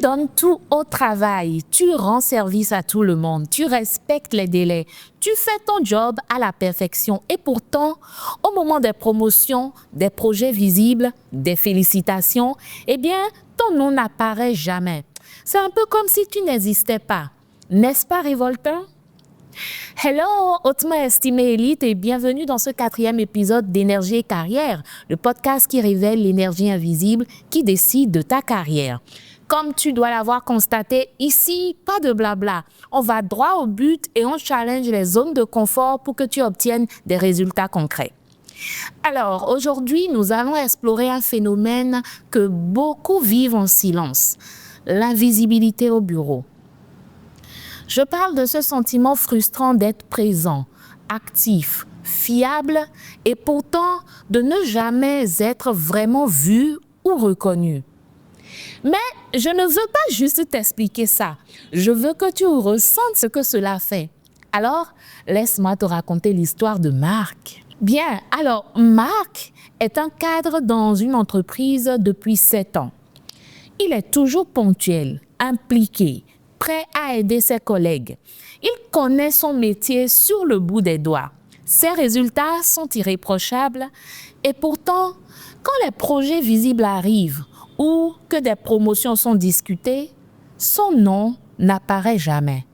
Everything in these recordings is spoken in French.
donnes tout au travail, tu rends service à tout le monde, tu respectes les délais, tu fais ton job à la perfection et pourtant, au moment des promotions, des projets visibles, des félicitations, eh bien, ton nom n'apparaît jamais. C'est un peu comme si tu n'existais pas. N'est-ce pas révoltant? Hello, hautement estimée élite et bienvenue dans ce 4e épisode d'Énergie et Carrière, le podcast qui révèle l'énergie invisible qui décide de ta carrière. Comme tu dois l'avoir constaté, ici, pas de blabla. On va droit au but et on challenge les zones de confort pour que tu obtiennes des résultats concrets. Alors, aujourd'hui, nous allons explorer un phénomène que beaucoup vivent en silence, l'invisibilité au bureau. Je parle de ce sentiment frustrant d'être présent, actif, fiable et pourtant de ne jamais être vraiment vu ou reconnu. Mais je ne veux pas juste t'expliquer ça. Je veux que tu ressentes ce que cela fait. Alors, laisse-moi te raconter l'histoire de Marc. Bien, alors Marc est un cadre dans une entreprise depuis 7 ans. Il est toujours ponctuel, impliqué, prêt à aider ses collègues. Il connaît son métier sur le bout des doigts. Ses résultats sont irréprochables et pourtant, quand les projets visibles arrivent ou que des promotions sont discutées, son nom n'apparaît jamais.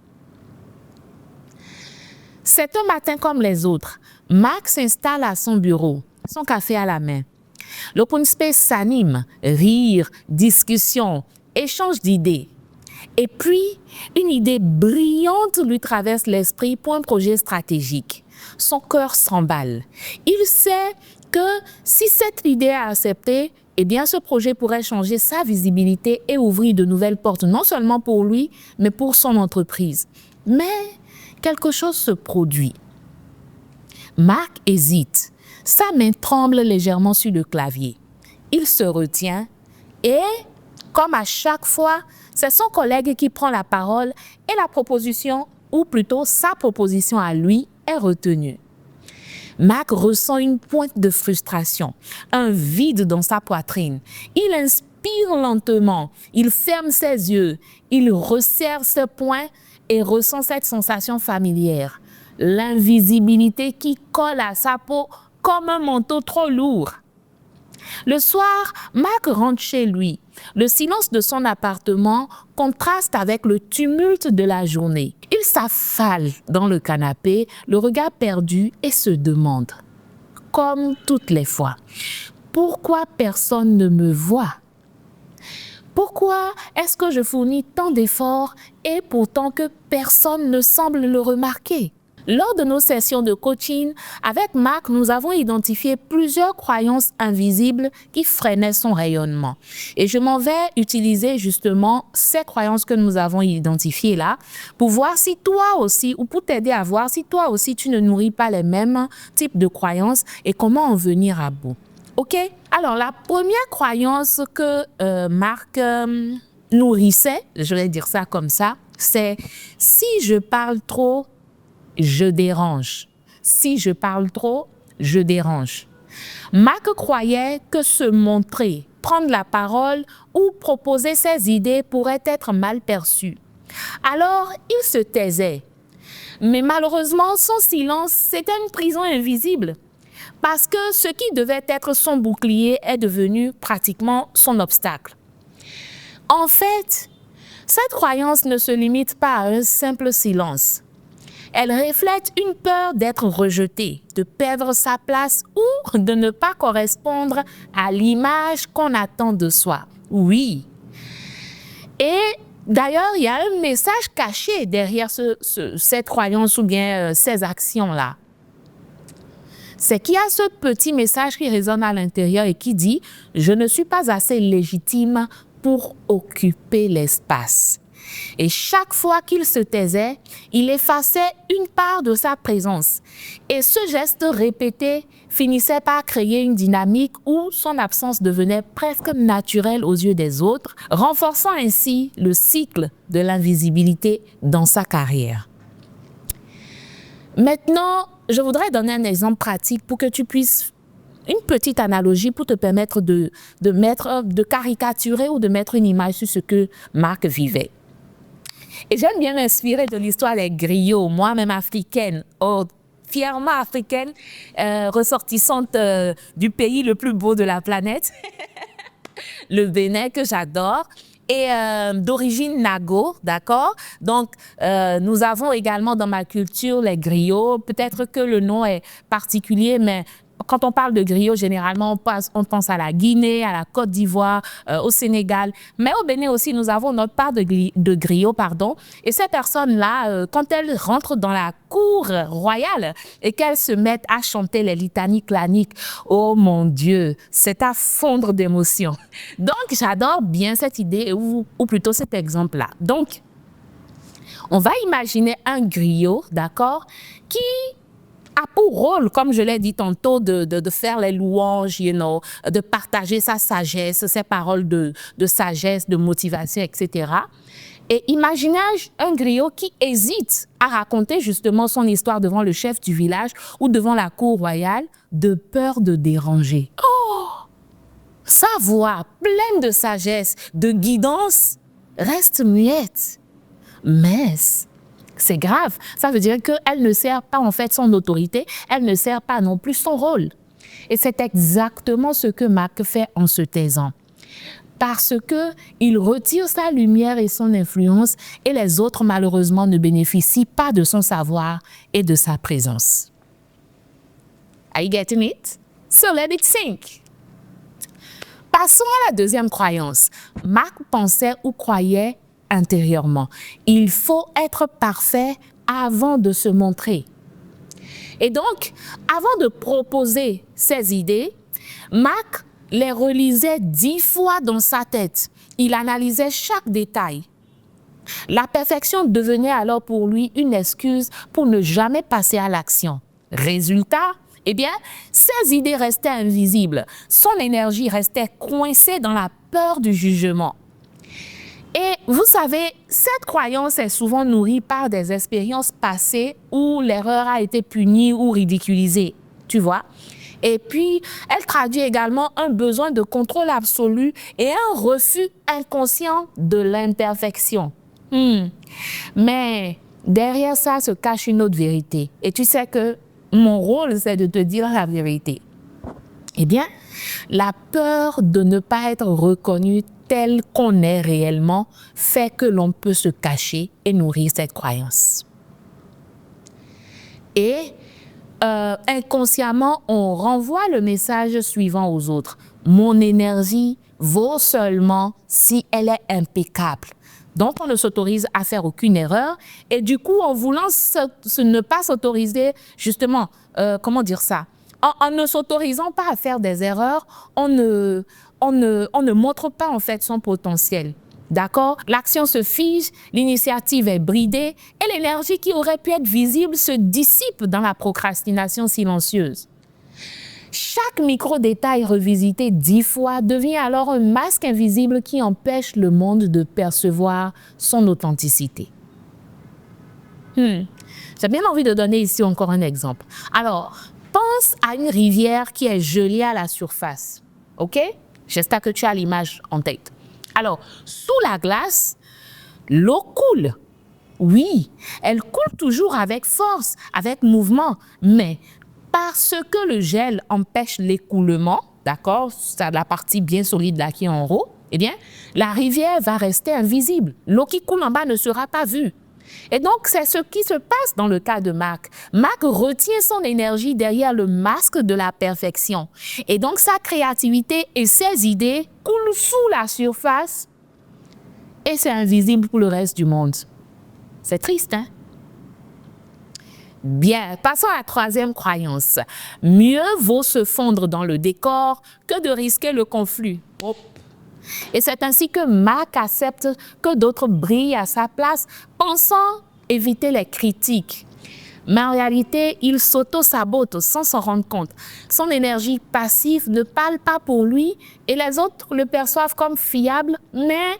C'est un matin comme les autres. Marc s'installe à son bureau, son café à la main. L'open space s'anime, rire, discussion, échange d'idées. Et puis, une idée brillante lui traverse l'esprit pour un projet stratégique. Son cœur s'emballe. Il sait que si cette idée est acceptée, eh bien, ce projet pourrait changer sa visibilité et ouvrir de nouvelles portes, non seulement pour lui, mais pour son entreprise. Mais quelque chose se produit. Marc hésite. Sa main tremble légèrement sur le clavier. Il se retient et, comme à chaque fois, c'est son collègue qui prend la parole et la proposition, ou plutôt sa proposition à lui, est retenue. Marc ressent une pointe de frustration, un vide dans sa poitrine. Il inspire lentement, il ferme ses yeux, il resserre ses poings et ressent cette sensation familière. L'invisibilité qui colle à sa peau comme un manteau trop lourd. Le soir, Marc rentre chez lui. Le silence de son appartement contraste avec le tumulte de la journée. Il s'affale dans le canapé, le regard perdu et se demande, comme toutes les fois, pourquoi personne ne me voit? Pourquoi est-ce que je fournis tant d'efforts et pourtant que personne ne semble le remarquer? Lors de nos sessions de coaching, avec Marc, nous avons identifié plusieurs croyances invisibles qui freinaient son rayonnement. Et je m'en vais utiliser justement ces croyances que nous avons identifiées là pour voir si toi aussi, ou pour t'aider à voir si toi aussi tu ne nourris pas les mêmes types de croyances et comment en venir à bout. OK? Alors, la première croyance que Marc nourrissait, je vais dire ça comme ça, c'est si je parle trop, je dérange. Si je parle trop, je dérange. Marc croyait que se montrer, prendre la parole ou proposer ses idées pourrait être mal perçu. Alors, il se taisait. Mais malheureusement, son silence, c'était une prison invisible. Parce que ce qui devait être son bouclier est devenu pratiquement son obstacle. En fait, cette croyance ne se limite pas à un simple silence. Elle reflète une peur d'être rejeté, de perdre sa place ou de ne pas correspondre à l'image qu'on attend de soi. Oui. Et d'ailleurs, il y a un message caché derrière cette croyance ou bien ces actions-là. C'est qu'il y a ce petit message qui résonne à l'intérieur et qui dit « Je ne suis pas assez légitime pour occuper l'espace ». Et chaque fois qu'il se taisait, il effaçait une part de sa présence. Et ce geste répété finissait par créer une dynamique où son absence devenait presque naturelle aux yeux des autres, renforçant ainsi le cycle de l'invisibilité dans sa carrière. Maintenant, je voudrais donner un exemple pratique pour que tu puisses une petite analogie pour te permettre de caricaturer ou de mettre une image sur ce que Marc vivait. Et j'aime bien m'inspirer de l'histoire des griots, moi-même africaine, fièrement africaine, ressortissante du pays le plus beau de la planète, le Bénin, que j'adore, et d'origine Nago, d'accord? Donc, nous avons également dans ma culture les griots. Peut-être que le nom est particulier, mais quand on parle de griots, généralement, on pense à la Guinée, à la Côte d'Ivoire, au Sénégal. Mais au Bénin aussi, nous avons notre part de griots, pardon. Et ces personnes-là, quand elles rentrent dans la cour royale et qu'elles se mettent à chanter les litanies claniques, oh mon Dieu, c'est à fondre d'émotion. Donc, j'adore bien cette idée, ou plutôt cet exemple-là. Donc, on va imaginer un griot, d'accord, qui a pour rôle, comme je l'ai dit tantôt, de faire les louanges, de partager sa sagesse, ses paroles de sagesse, de motivation, etc. Et imaginez un griot qui hésite à raconter justement son histoire devant le chef du village ou devant la cour royale de peur de déranger. Oh! Sa voix pleine de sagesse, de guidance, reste muette. Mais c'est grave. Ça veut dire qu'elle ne sert pas en fait son autorité, elle ne sert pas non plus son rôle. Et c'est exactement ce que Marc fait en se taisant. Parce qu'il retire sa lumière et son influence et les autres malheureusement ne bénéficient pas de son savoir et de sa présence. Are you getting it? So let it sink. Passons à la deuxième croyance. Marc pensait ou croyait intérieurement. Il faut être parfait avant de se montrer. Et donc, avant de proposer ses idées, Marc les relisait 10 fois dans sa tête. Il analysait chaque détail. La perfection devenait alors pour lui une excuse pour ne jamais passer à l'action. Résultat, eh bien, ses idées restaient invisibles. Son énergie restait coincée dans la peur du jugement. Et vous savez, cette croyance est souvent nourrie par des expériences passées où l'erreur a été punie ou ridiculisée, tu vois. Et puis, elle traduit également un besoin de contrôle absolu et un refus inconscient de l'imperfection. Mais derrière ça se cache une autre vérité. Et tu sais que mon rôle, c'est de te dire la vérité. Eh bien, la peur de ne pas être reconnu tel qu'on est réellement fait que l'on peut se cacher et nourrir cette croyance. Et inconsciemment, on renvoie le message suivant aux autres. Mon énergie vaut seulement si elle est impeccable. Donc, on ne s'autorise à faire aucune erreur. Et du coup, en voulant ne pas s'autoriser, justement, comment dire ça? En ne s'autorisant pas à faire des erreurs, on ne montre pas en fait son potentiel. D'accord? L'action se fige, l'initiative est bridée et l'énergie qui aurait pu être visible se dissipe dans la procrastination silencieuse. Chaque micro-détail revisité 10 fois devient alors un masque invisible qui empêche le monde de percevoir son authenticité. J'ai bien envie de donner ici encore un exemple. Alors, pense à une rivière qui est gelée à la surface. OK? J'espère que tu as l'image en tête. Alors, sous la glace, l'eau coule. Oui, elle coule toujours avec force, avec mouvement, mais parce que le gel empêche l'écoulement, d'accord, c'est la partie bien solide là qui est en haut, eh bien, la rivière va rester invisible. L'eau qui coule en bas ne sera pas vue. Et donc, c'est ce qui se passe dans le cas de Marc. Marc retient son énergie derrière le masque de la perfection. Et donc, sa créativité et ses idées coulent sous la surface et c'est invisible pour le reste du monde. C'est triste, hein? Bien, passons à la troisième croyance. Mieux vaut se fondre dans le décor que de risquer le conflit. Et c'est ainsi que Marc accepte que d'autres brillent à sa place, pensant éviter les critiques. Mais en réalité, il s'auto-sabote sans s'en rendre compte. Son énergie passive ne parle pas pour lui et les autres le perçoivent comme fiable, mais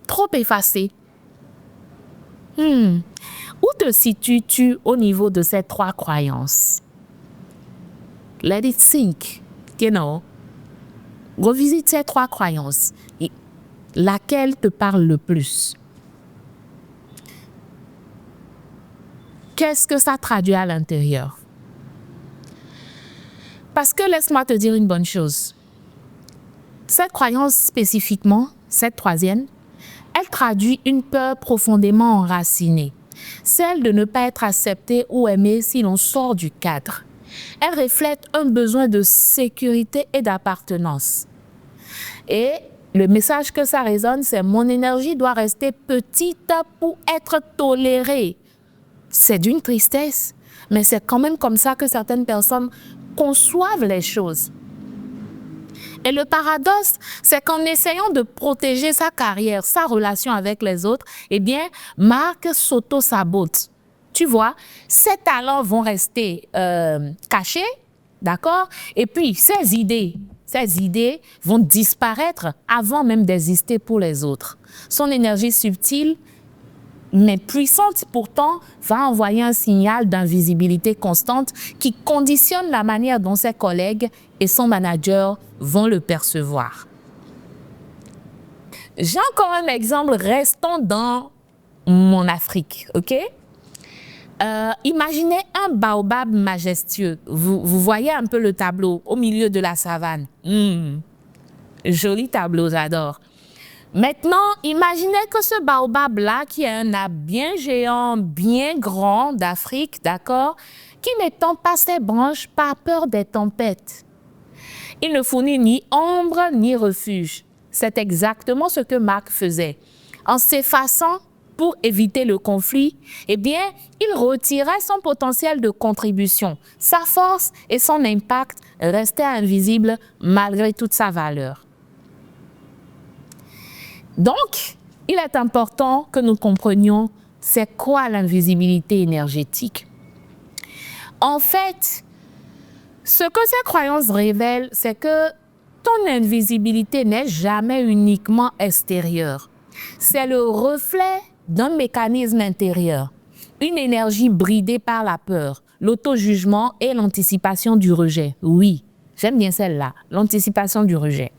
trop effacé. Où te situes-tu au niveau de ces trois croyances? Let it sink. Revisite ces 3 croyances. Et laquelle te parle le plus? Qu'est-ce que ça traduit à l'intérieur? Parce que laisse-moi te dire une bonne chose. Cette croyance spécifiquement, cette 3e, elle traduit une peur profondément enracinée. Celle de ne pas être accepté ou aimé si l'on sort du cadre. Elle reflète un besoin de sécurité et d'appartenance. Et le message que ça résonne, c'est « mon énergie doit rester petite pour être tolérée ». C'est d'une tristesse, mais c'est quand même comme ça que certaines personnes conçoivent les choses. Et le paradoxe, c'est qu'en essayant de protéger sa carrière, sa relation avec les autres, eh bien, Marc s'auto-sabote. Tu vois, ses talents vont rester cachés, d'accord? Et puis, ses idées vont disparaître avant même d'exister pour les autres. Son énergie subtile, mais puissante pourtant, va envoyer un signal d'invisibilité constante qui conditionne la manière dont ses collègues et son manager vont le percevoir. J'ai encore un exemple, restons dans mon Afrique, ok? Imaginez un baobab majestueux. Vous voyez un peu le tableau au milieu de la savane. Joli tableau, j'adore. Maintenant, imaginez que ce baobab-là, qui est un arbre bien géant, bien grand d'Afrique, d'accord, qui n'étend pas ses branches par peur des tempêtes. Il ne fournit ni ombre ni refuge. C'est exactement ce que Marc faisait. En s'effaçant pour éviter le conflit, eh bien, il retirait son potentiel de contribution. Sa force et son impact restaient invisibles malgré toute sa valeur. Donc, il est important que nous comprenions c'est quoi l'invisibilité énergétique. En fait, ce que ces croyances révèlent, c'est que ton invisibilité n'est jamais uniquement extérieure. C'est le reflet d'un mécanisme intérieur, une énergie bridée par la peur, l'auto-jugement et l'anticipation du rejet. Oui, j'aime bien celle-là, l'anticipation du rejet.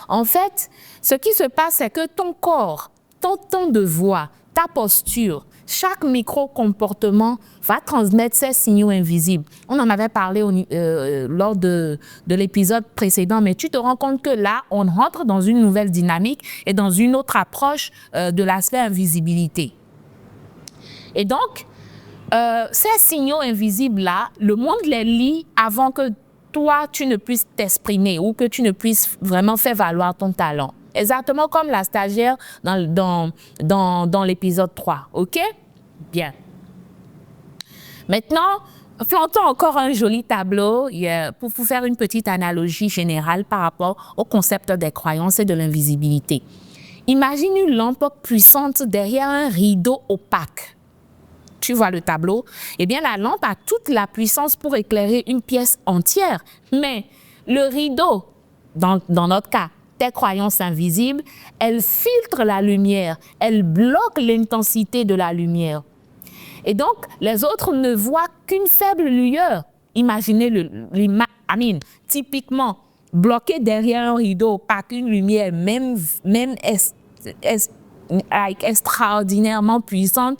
En fait, ce qui se passe, c'est que ton corps, ton ton de voix, ta posture, chaque micro-comportement va transmettre ces signaux invisibles. On en avait parlé lors de l'épisode précédent, mais tu te rends compte que là, on rentre dans une nouvelle dynamique et dans une autre approche de l'aspect invisibilité. Et donc, ces signaux invisibles-là, le monde les lit avant que toi, tu ne puisses t'exprimer ou que tu ne puisses vraiment faire valoir ton talent. Exactement comme la stagiaire dans l'épisode 3. OK? Bien. Maintenant, plantons encore un joli tableau pour vous faire une petite analogie générale par rapport au concept des croyances et de l'invisibilité. Imagine une lampe puissante derrière un rideau opaque. Tu vois le tableau? Eh bien, la lampe a toute la puissance pour éclairer une pièce entière. Mais le rideau, dans notre cas, tes croyances invisibles, elles filtrent la lumière, elles bloquent l'intensité de la lumière. Et donc, les autres ne voient qu'une faible lueur. Imaginez typiquement, bloqué derrière un rideau opaque, une lumière même extraordinairement puissante,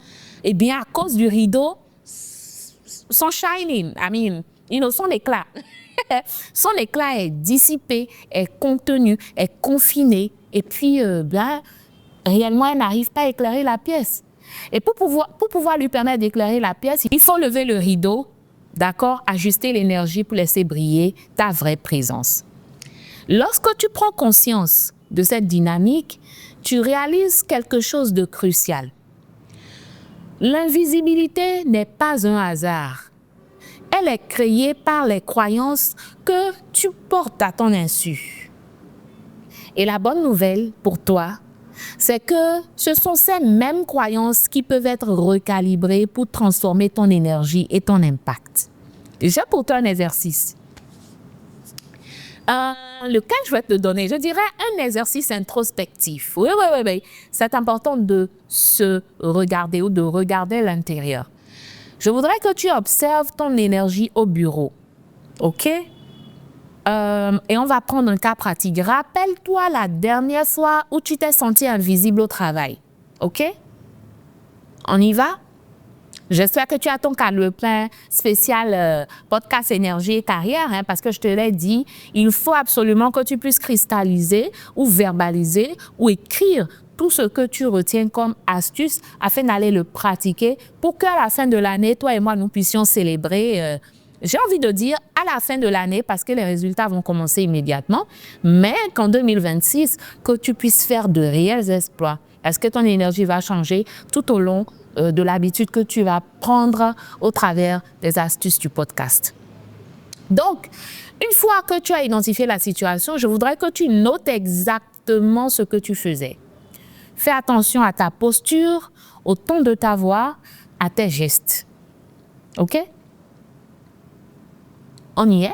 eh bien, à cause du rideau, son shining, son éclat. Son éclat est dissipé, est contenu, est confiné. Et puis, réellement, elle n'arrive pas à éclairer la pièce. Et pour pouvoir lui permettre d'éclairer la pièce, il faut lever le rideau, d'accord, ajuster l'énergie pour laisser briller ta vraie présence. Lorsque tu prends conscience de cette dynamique, tu réalises quelque chose de crucial. L'invisibilité n'est pas un hasard. Elle est créée par les croyances que tu portes à ton insu. Et la bonne nouvelle pour toi, c'est que ce sont ces mêmes croyances qui peuvent être recalibrées pour transformer ton énergie et ton impact. J'ai pour toi un exercice. Lequel je vais te donner, je dirais un exercice introspectif. Oui. C'est important de se regarder ou de regarder l'intérieur. Je voudrais que tu observes ton énergie au bureau. OK? Et on va prendre un cas pratique. Rappelle-toi la dernière fois où tu t'es senti invisible au travail. OK? On y va? J'espère que tu as ton calepin spécial podcast énergie et carrière, hein, parce que je te l'ai dit, il faut absolument que tu puisses cristalliser ou verbaliser ou écrire tout ce que tu retiens comme astuce afin d'aller le pratiquer pour qu'à la fin de l'année, toi et moi, nous puissions célébrer. J'ai envie de dire à la fin de l'année parce que les résultats vont commencer immédiatement, mais qu'en 2026, que tu puisses faire de réels exploits. Est-ce que ton énergie va changer tout au long de l'habitude que tu vas prendre au travers des astuces du podcast? Donc, une fois que tu as identifié la situation, je voudrais que tu notes exactement ce que tu faisais. Fais attention à ta posture, au ton de ta voix, à tes gestes. OK? On y est?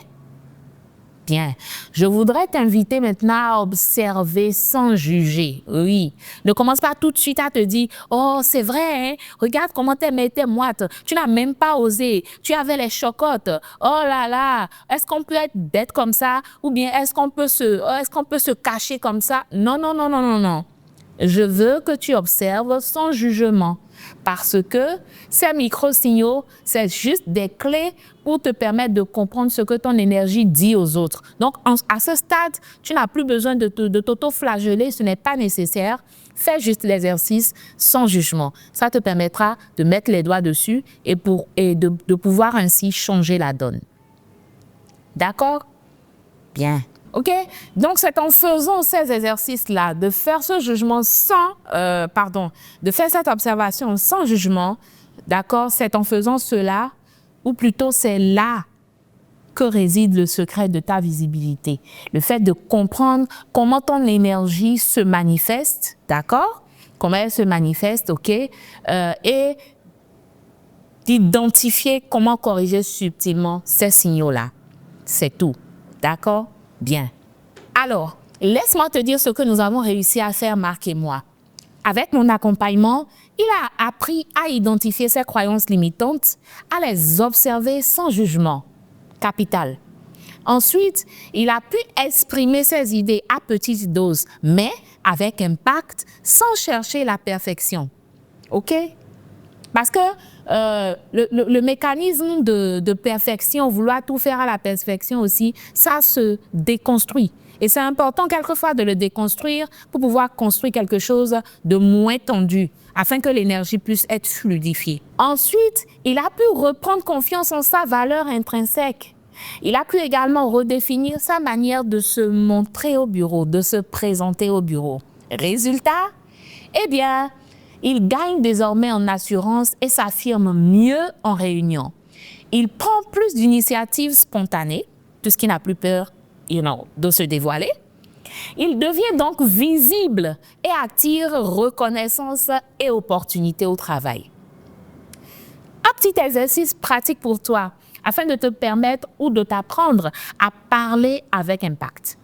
Bien. Je voudrais t'inviter maintenant à observer sans juger. Oui. Ne commence pas tout de suite à te dire « Oh, c'est vrai, hein? Regarde comment tes mains étaient moites. Tu n'as même pas osé. Tu avais les chocottes. Oh là là, est-ce qu'on peut être bête comme ça? Ou bien est-ce qu'on peut se cacher comme ça? » Non, non, non, non, non, non. Je veux que tu observes sans jugement parce que ces micro-signaux, c'est juste des clés pour te permettre de comprendre ce que ton énergie dit aux autres. Donc, à ce stade, tu n'as plus besoin de t'auto-flageller, ce n'est pas nécessaire. Fais juste l'exercice sans jugement. Ça te permettra de mettre les doigts dessus et de pouvoir ainsi changer la donne. D'accord? Bien. OK? Donc, c'est en faisant ces exercices-là, de faire ce jugement de faire cette observation sans jugement, d'accord? C'est en faisant cela, ou plutôt c'est là que réside le secret de ta visibilité. Le fait de comprendre comment ton énergie se manifeste, d'accord? Comment elle se manifeste, OK? Et d'identifier comment corriger subtilement ces signaux-là. C'est tout. D'accord? Bien. Alors, laisse-moi te dire ce que nous avons réussi à faire, Marc et moi. Avec mon accompagnement, il a appris à identifier ses croyances limitantes, à les observer sans jugement. Capital. Ensuite, il a pu exprimer ses idées à petite dose, mais avec impact, sans chercher la perfection. OK? Parce que le mécanisme de perfection, vouloir tout faire à la perfection aussi, ça se déconstruit. Et c'est important quelquefois de le déconstruire pour pouvoir construire quelque chose de moins tendu, afin que l'énergie puisse être fluidifiée. Ensuite, il a pu reprendre confiance en sa valeur intrinsèque. Il a pu également redéfinir sa manière de se montrer au bureau, de se présenter au bureau. Résultat? Eh bien, il gagne désormais en assurance et s'affirme mieux en réunion. Il prend plus d'initiatives spontanées, puisqu'il n'a plus peur de se dévoiler. Il devient donc visible et attire reconnaissance et opportunités au travail. Un petit exercice pratique pour toi, afin de te permettre ou de t'apprendre à parler avec impact.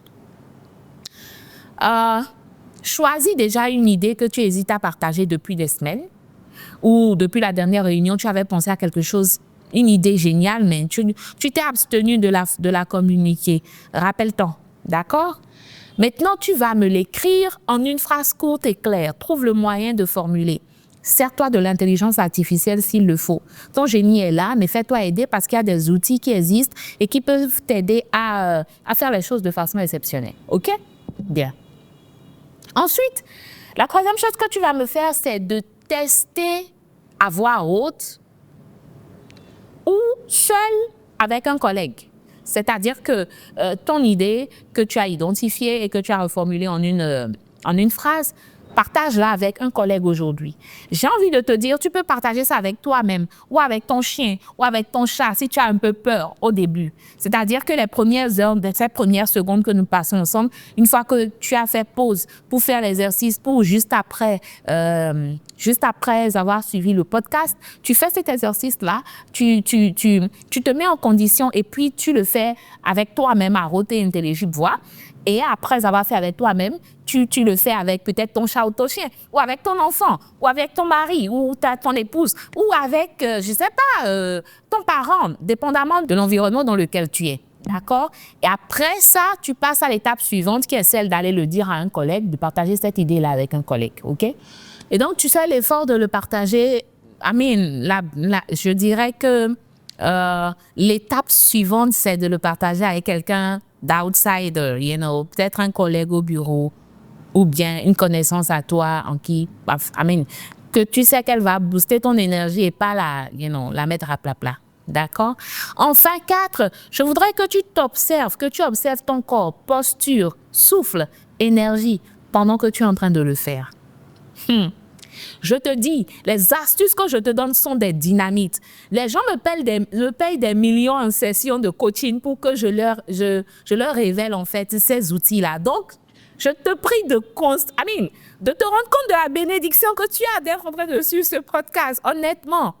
Choisis déjà une idée que tu hésites à partager depuis des semaines ou depuis la dernière réunion, tu avais pensé à quelque chose, une idée géniale, mais tu t'es abstenu de la communiquer. Rappelle-toi, d'accord? Maintenant, tu vas me l'écrire en une phrase courte et claire. Trouve le moyen de formuler. Sers-toi de l'intelligence artificielle s'il le faut. Ton génie est là, mais fais-toi aider parce qu'il y a des outils qui existent et qui peuvent t'aider à faire les choses de façon exceptionnelle. OK? Bien. Ensuite, la troisième chose que tu vas me faire, c'est de tester à voix haute ou seul avec un collègue. C'est-à-dire que ton idée que tu as identifiée et que tu as reformulée en une phrase, partage-la avec un collègue aujourd'hui. J'ai envie de te dire, tu peux partager ça avec toi-même ou avec ton chien ou avec ton chat si tu as un peu peur au début. C'est-à-dire que les premières heures, ces premières secondes que nous passons ensemble, une fois que tu as fait pause pour faire l'exercice, pour juste après avoir suivi le podcast, tu fais cet exercice-là, tu te mets en condition et puis tu le fais avec toi-même à haute et intelligible voix. Et après avoir fait avec toi-même, tu le fais avec peut-être ton chat ou ton chien, ou avec ton enfant, ou avec ton mari, ou ton épouse, ou avec, ton parent, dépendamment de l'environnement dans lequel tu es. D'accord? Et après ça, tu passes à l'étape suivante qui est celle d'aller le dire à un collègue, de partager cette idée-là avec un collègue. OK? Et donc, tu sais l'effort de le partager. Je dirais que l'étape suivante, c'est de le partager avec quelqu'un d'outsider, peut-être un collègue au bureau ou bien une connaissance à toi en qui, que tu sais qu'elle va booster ton énergie et pas la mettre à plat. D'accord? Enfin, 4, je voudrais que tu t'observes, que tu observes ton corps, posture, souffle, énergie pendant que tu es en train de le faire. Je te dis, les astuces que je te donne sont des dynamites. Les gens me payent des millions en session de coaching pour que je leur révèle en fait ces outils-là. Donc, je te prie de te rendre compte de la bénédiction que tu as d'être en train de suivre ce podcast, honnêtement.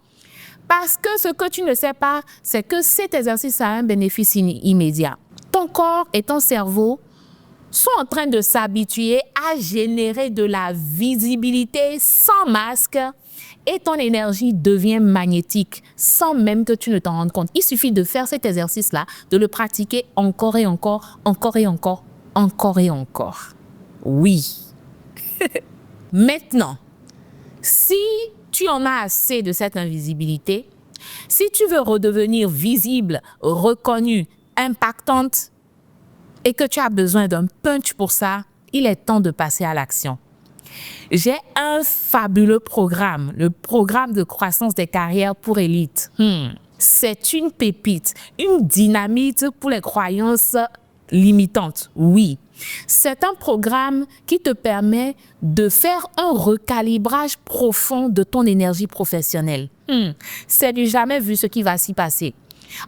Parce que ce que tu ne sais pas, c'est que cet exercice a un bénéfice immédiat. Ton corps et ton cerveau sont en train de s'habituer à générer de la visibilité sans masque et ton énergie devient magnétique sans même que tu ne t'en rendes compte. Il suffit de faire cet exercice-là, de le pratiquer encore et encore, encore et encore, encore et encore. Oui. Maintenant, si tu en as assez de cette invisibilité, si tu veux redevenir visible, reconnue, impactante et que tu as besoin d'un punch pour ça, il est temps de passer à l'action. J'ai un fabuleux programme, le programme de croissance des carrières pour élite. C'est une pépite, une dynamite pour les croyances limitantes, oui. C'est un programme qui te permet de faire un recalibrage profond de ton énergie professionnelle. C'est du jamais vu ce qui va s'y passer.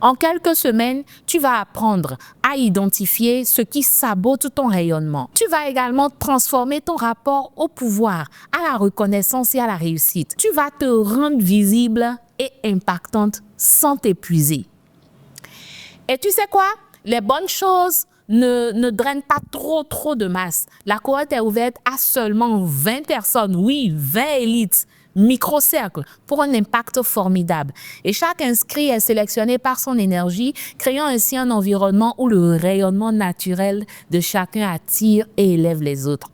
En quelques semaines, tu vas apprendre à identifier ce qui sabote ton rayonnement. Tu vas également transformer ton rapport au pouvoir, à la reconnaissance et à la réussite. Tu vas te rendre visible et impactante sans t'épuiser. Et tu sais quoi? Les bonnes choses ne drainent pas trop de masse. La cohorte est ouverte à seulement 20 personnes, oui, 20 élites, micro-cercle, pour un impact formidable. Et chaque inscrit est sélectionné par son énergie, créant ainsi un environnement où le rayonnement naturel de chacun attire et élève les autres.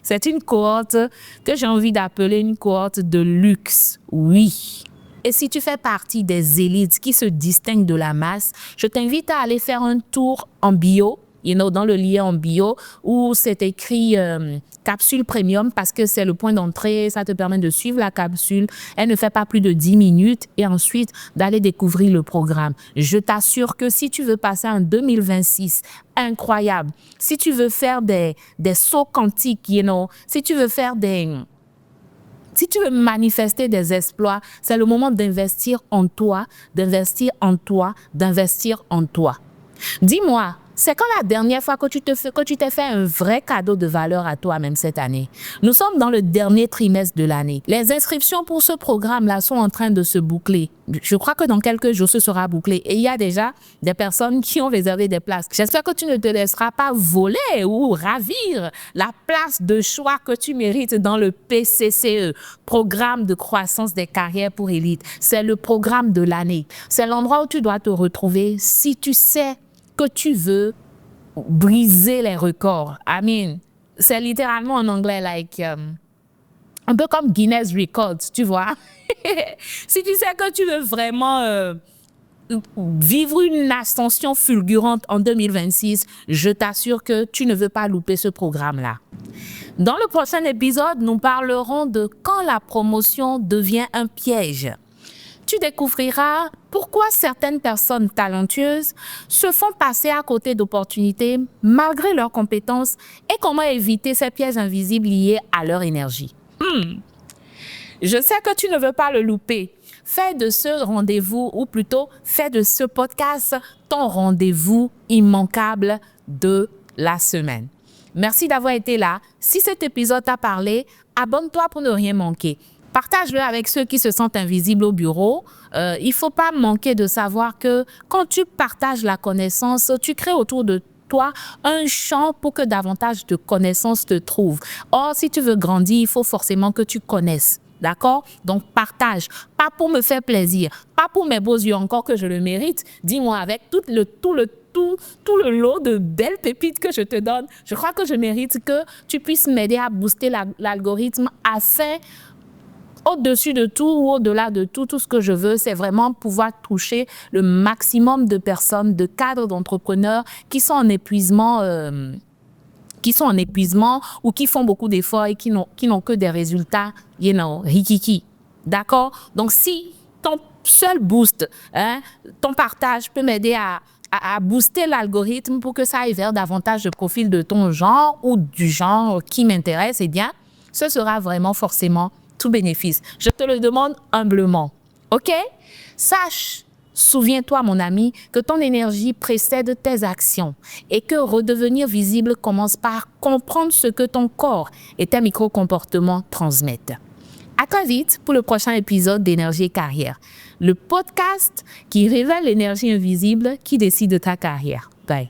C'est une cohorte que j'ai envie d'appeler une cohorte de luxe, oui. Et si tu fais partie des élites qui se distinguent de la masse, je t'invite à aller faire un tour en bio, dans le lien en bio, où c'est écrit capsule premium parce que c'est le point d'entrée, ça te permet de suivre la capsule. Elle ne fait pas plus de 10 minutes et ensuite d'aller découvrir le programme. Je t'assure que si tu veux passer en 2026, incroyable, si tu veux faire des sauts quantiques, si tu veux faire si tu veux manifester des exploits, c'est le moment d'investir en toi, d'investir en toi, d'investir en toi. Dis-moi, c'est quand la dernière fois que tu t'es fait un vrai cadeau de valeur à toi-même cette année? Nous sommes dans le dernier trimestre de l'année. Les inscriptions pour ce programme-là sont en train de se boucler. Je crois que dans quelques jours, ce sera bouclé. Et il y a déjà des personnes qui ont réservé des places. J'espère que tu ne te laisseras pas voler ou ravir la place de choix que tu mérites dans le PCCE, Programme de croissance des carrières pour élite. C'est le programme de l'année. C'est l'endroit où tu dois te retrouver si tu sais que tu veux briser les records. C'est littéralement en anglais, un peu comme Guinness Records, tu vois. Si tu sais que tu veux vraiment vivre une ascension fulgurante en 2026, je t'assure que tu ne veux pas louper ce programme-là. Dans le prochain épisode, nous parlerons de quand la promotion devient un piège. Tu découvriras pourquoi certaines personnes talentueuses se font passer à côté d'opportunités malgré leurs compétences et comment éviter ces pièges invisibles liés à leur énergie. Je sais que tu ne veux pas le louper. Fais de ce rendez-vous, ou plutôt fais de ce podcast ton rendez-vous immanquable de la semaine. Merci d'avoir été là. Si cet épisode t'a parlé, abonne-toi pour ne rien manquer. Partage-le avec ceux qui se sentent invisibles au bureau. Il ne faut pas manquer de savoir que quand tu partages la connaissance, tu crées autour de toi un champ pour que davantage de connaissances te trouvent. Or, si tu veux grandir, il faut forcément que tu connaisses. D'accord? Donc, partage. Pas pour me faire plaisir, pas pour mes beaux yeux encore que je le mérite. Dis-moi avec tout tout le lot de belles pépites que je te donne. Je crois que je mérite que tu puisses m'aider à booster l'algorithme afin, au-dessus de tout ou au-delà de tout, tout ce que je veux, c'est vraiment pouvoir toucher le maximum de personnes, de cadres, d'entrepreneurs qui sont en épuisement ou qui font beaucoup d'efforts et qui n'ont que des résultats, rikiki. D'accord? Donc, si ton seul boost, ton partage peut m'aider à booster l'algorithme pour que ça aille vers davantage de profils de ton genre ou du genre qui m'intéresse, eh bien, ce sera vraiment forcément tout bénéfice. Je te le demande humblement. OK? Sache, souviens-toi, mon ami, que ton énergie précède tes actions et que redevenir visible commence par comprendre ce que ton corps et tes micro-comportements transmettent. À très vite pour le prochain épisode d'Énergie et Carrière, le podcast qui révèle l'énergie invisible qui décide de ta carrière. Bye.